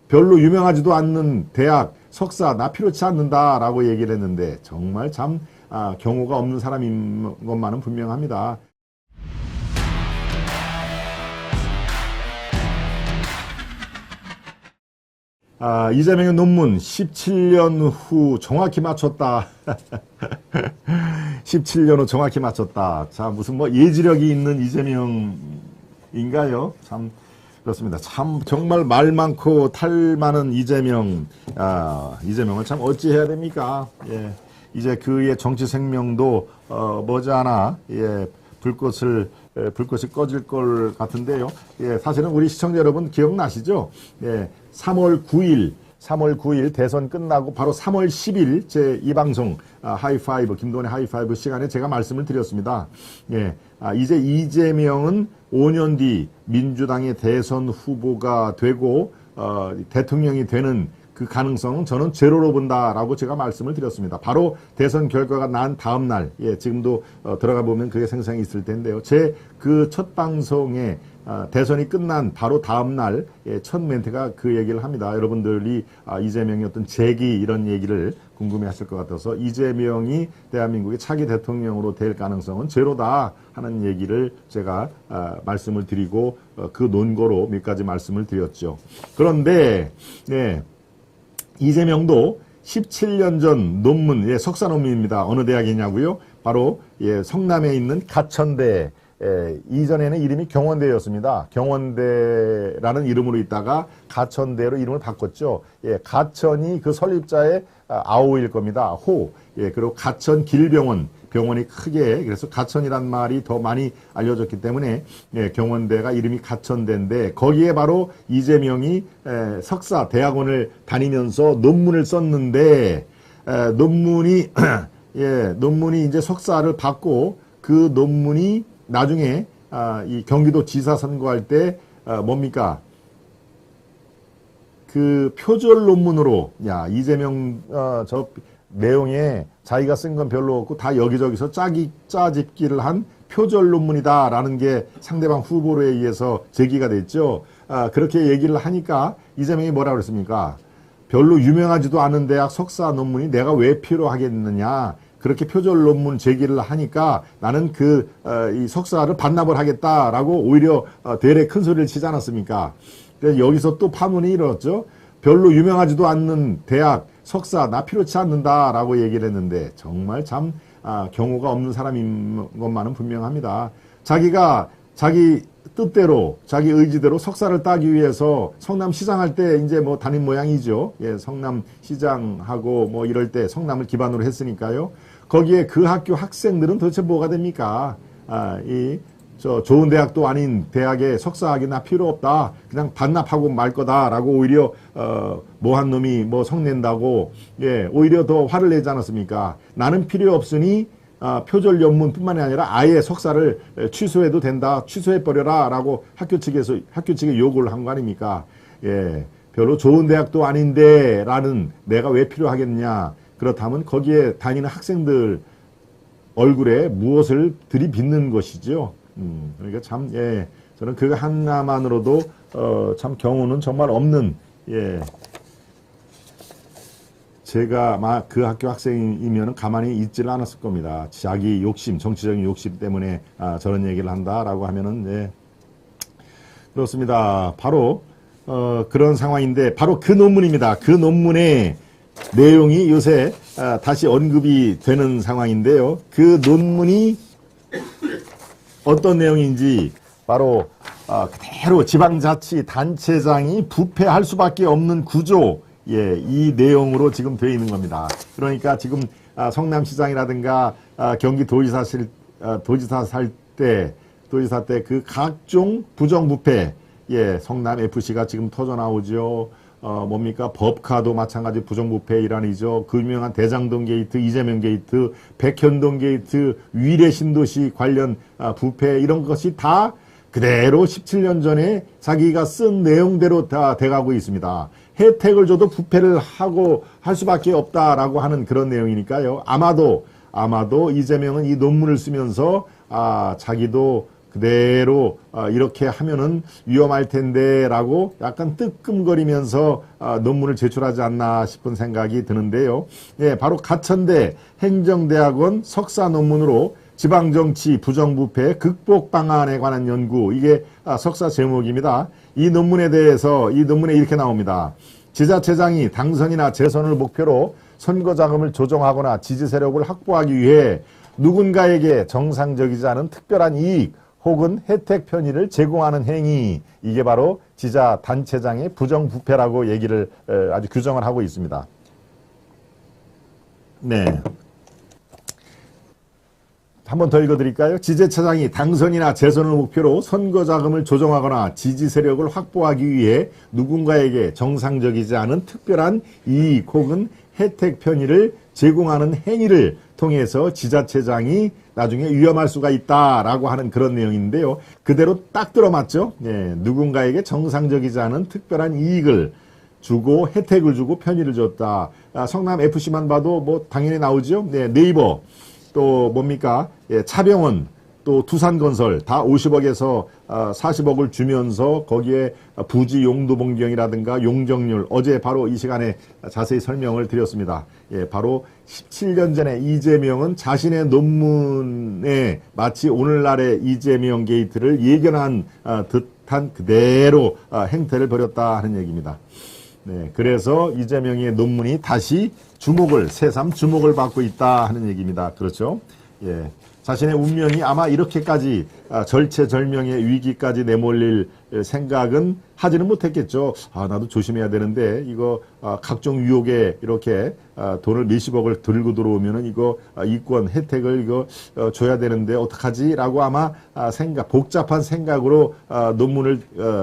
별로 유명하지도 않는 대학 석사 나 필요치 않는다라고 얘기를 했는데 정말 참 경우가 없는 사람인 것만은 분명합니다. 이재명의 논문 17년 후 정확히 맞췄다. 17년 후 정확히 맞췄다. 자, 무슨 뭐 예지력이 있는 이재명인가요? 참 그렇습니다. 참 정말 말 많고 탈 많은 이재명을 참 어찌해야 됩니까? 예, 이제 그의 정치 생명도 머지않아 불꽃이 꺼질 걸 같은데요. 예, 사실은 우리 시청자 여러분 기억나시죠? 예, 3월 9일 대선 끝나고 바로 3월 10일 제 이 방송 하이파이브 김동원의 하이파이브 시간에 제가 말씀을 드렸습니다. 예, 이제 이재명은 5년 뒤 민주당의 대선 후보가 되고 대통령이 되는 그 가능성은 저는 제로로 본다라고 제가 말씀을 드렸습니다. 바로 대선 결과가 난 다음 날, 예, 지금도 들어가 보면 그게 생생히 있을 텐데요. 제 그 첫 방송에 대선이 끝난 바로 다음 날 첫 멘트가 그 얘기를 합니다. 여러분들이 이재명의 어떤 재기 이런 얘기를 궁금해하실 것 같아서 이재명이 대한민국의 차기 대통령으로 될 가능성은 제로다 하는 얘기를 제가 말씀을 드리고 그 논거로 몇 가지 말씀을 드렸죠. 그런데 네. 이재명도 17년 전 논문, 예, 석사 논문입니다. 어느 대학이냐고요? 바로 예, 성남에 있는 가천대. 이전에는 이름이 경원대였습니다. 경원대라는 이름으로 있다가 가천대로 이름을 바꿨죠. 예, 가천이 그 설립자의 아호일 겁니다. 호. 예, 그리고 가천길병원. 병원이 크게, 그래서 가천이란 말이 더 많이 알려졌기 때문에 예, 경원대가 이름이 가천대인데 거기에 바로 이재명이 석사 대학원을 다니면서 논문을 썼는데 논문이 논문이 이제 석사를 받고 그 논문이 나중에 이 경기도 지사 선거할 때 뭡니까? 그 표절 논문으로 이재명 저 내용에 자기가 쓴 건 별로 없고 다 여기저기서 짜집기를 한 표절 논문이다라는 게 상대방 후보로에 의해서 제기가 됐죠. 그렇게 얘기를 하니까 이재명이 뭐라고 그랬습니까? 별로 유명하지도 않은 대학 석사 논문이 내가 왜 필요하겠느냐. 그렇게 표절 논문 제기를 하니까 나는 이 석사를 반납을 하겠다라고 오히려 대래 큰 소리를 치지 않았습니까? 그래서 여기서 또 파문이 일었죠. 별로 유명하지도 않는 대학 석사 나 필요치 않는다라고 얘기를 했는데 정말 참 경우가 없는 사람인 것만은 분명합니다. 자기가 자기 뜻대로 자기 의지대로 석사를 따기 위해서 성남시장 할 때 이제 뭐 다닌 모양이죠. 예, 성남시장하고 뭐 이럴 때 성남을 기반으로 했으니까요. 거기에 그 학교 학생들은 도대체 뭐가 됩니까? 좋은 대학도 아닌 대학에 석사학위 나 필요 없다. 그냥 반납하고 말 거다라고 오히려 뭐한 놈이 뭐 성낸다고 예, 오히려 더 화를 내지 않았습니까? 나는 필요 없으니 표절 논문뿐만이 아니라 아예 석사를 취소해도 된다. 취소해 버려라라고 학교 측에 요구를 한 거 아닙니까? 예. 별로 좋은 대학도 아닌데라는 내가 왜 필요하겠냐? 그렇다면 거기에 다니는 학생들 얼굴에 무엇을 들이빚는 것이죠. 그러니까 참, 예, 저는 그거 하나만으로도, 참 경우는 정말 없는, 예, 제가 그 학교 학생이면 가만히 있지를 않았을 겁니다. 자기 욕심, 정치적인 욕심 때문에, 저런 얘기를 한다라고 하면은, 예, 그렇습니다. 바로, 그런 상황인데, 바로 그 논문입니다. 그 논문의 내용이 요새, 다시 언급이 되는 상황인데요. 그 논문이, 어떤 내용인지 바로 그대로 지방자치단체장이 부패할 수밖에 없는 구조, 예, 이 내용으로 지금 되어 있는 겁니다. 그러니까 지금 성남시장이라든가 경기도지사 때 그 각종 부정부패, 예, 성남FC가 지금 터져 나오죠. 뭡니까? 법카도 마찬가지 부정부패 일환이죠. 그 유명한 대장동 게이트, 이재명 게이트, 백현동 게이트, 위례 신도시 관련 부패 이런 것이 다 그대로 17년 전에 자기가 쓴 내용대로 다 돼가고 있습니다. 혜택을 줘도 부패를 할 수밖에 없다라고 하는 그런 내용이니까요. 아마도 이재명은 이 논문을 쓰면서 자기도 그대로 이렇게 하면은 위험할 텐데라고 약간 뜨끔거리면서 논문을 제출하지 않나 싶은 생각이 드는데요. 예, 바로 가천대 행정대학원 석사 논문으로 지방정치 부정부패 극복 방안에 관한 연구, 이게 석사 제목입니다. 이 논문에 대해서 이 논문에 이렇게 나옵니다. 지자체장이 당선이나 재선을 목표로 선거자금을 조정하거나 지지 세력을 확보하기 위해 누군가에게 정상적이지 않은 특별한 이익 혹은 혜택 편의를 제공하는 행위, 이게 바로 지자단체장의 부정부패라고 얘기를 아주 규정을 하고 있습니다. 네. 한번 더 읽어드릴까요? 지자체장이 당선이나 재선을 목표로 선거자금을 조정하거나 지지 세력을 확보하기 위해 누군가에게 정상적이지 않은 특별한 이익 혹은 혜택 편의를 제공하는 행위를 통해서 지자체장이 나중에 위험할 수가 있다라고 하는 그런 내용인데요. 그대로 딱 들어맞죠? 예, 누군가에게 정상적이지 않은 특별한 이익을 주고 혜택을 주고 편의를 줬다. 성남 FC만 봐도 뭐 당연히 나오죠. 네, 네이버. 또 뭡니까? 예, 차병원, 또 두산건설 다 50억에서 40억을 주면서 거기에 부지 용도 변경이라든가 용적률, 어제 바로 이 시간에 자세히 설명을 드렸습니다. 예, 바로 17년 전에 이재명은 자신의 논문에 마치 오늘날의 이재명 게이트를 예견한 듯한 그대로 행태를 벌였다 하는 얘기입니다. 네, 그래서 이재명의 논문이 다시 새삼 주목을 받고 있다 하는 얘기입니다. 그렇죠? 예. 자신의 운명이 아마 이렇게까지 절체절명의 위기까지 내몰릴 생각은 하지는 못했겠죠. 나도 조심해야 되는데 이거 각종 유혹에 이렇게 돈을 몇십억을 들고 들어오면은 이거 이권 혜택을 이거 줘야 되는데 어떡하지? 라고 아마 복잡한 생각으로 논문을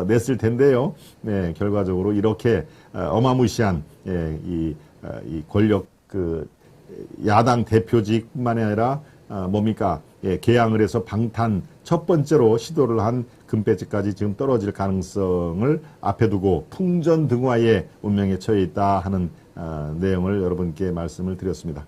냈을 텐데요. 네, 결과적으로 이렇게 어마무시한 이 권력 야당 대표직뿐만 아니라 뭡니까? 예, 개항을 해서 방탄 첫 번째로 시도를 한 금배지까지 지금 떨어질 가능성을 앞에 두고 풍전등화의 운명에 처해 있다 하는 내용을 여러분께 말씀을 드렸습니다.